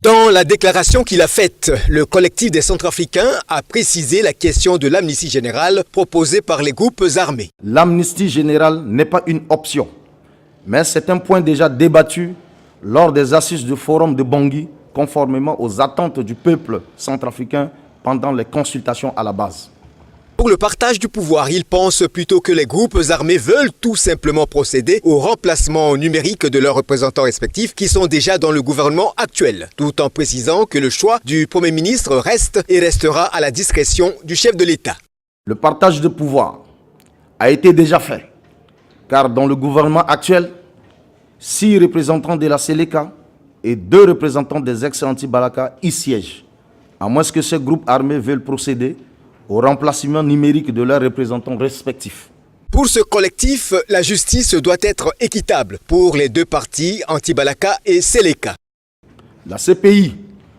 Dans la déclaration qu'il a faite, le collectif des Centrafricains a précisé la question de l'amnistie générale proposée par les groupes armés. L'amnistie générale n'est pas une option, mais c'est un point déjà débattu lors des assises du Forum de Bangui, conformément aux attentes du peuple centrafricain pendant les consultations à la base. Pour le partage du pouvoir, il pense plutôt que les groupes armés veulent tout simplement procéder au remplacement numérique de leurs représentants respectifs qui sont déjà dans le gouvernement actuel, tout en précisant que le choix du Premier ministre reste et restera à la discrétion du chef de l'État. Le partage de pouvoir a été déjà fait, car dans le gouvernement actuel, 6 représentants de la Séléka et 2 représentants des ex-anti-Balaka y siègent, à moins que ces groupes armés veulent procéder au remplacement numérique de leurs représentants respectifs. Pour ce collectif, la justice doit être équitable pour les deux partis, Anti-Balaka et Séléka. La CPI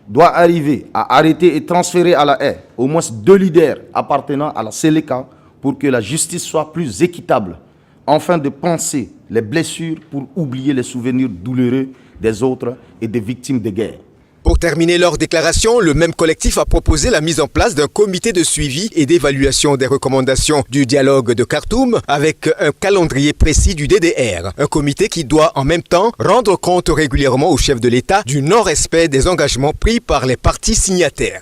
doit arriver à arrêter et transférer à la haie au moins 2 leaders appartenant à la Séléka pour que la justice soit plus équitable, afin de penser les blessures pour oublier les souvenirs douloureux des autres et des victimes de guerre. Pour terminer leur déclaration, le même collectif a proposé la mise en place d'un comité de suivi et d'évaluation des recommandations du dialogue de Khartoum avec un calendrier précis du DDR. Un comité qui doit en même temps rendre compte régulièrement au chef de l'État du non-respect des engagements pris par les parties signataires.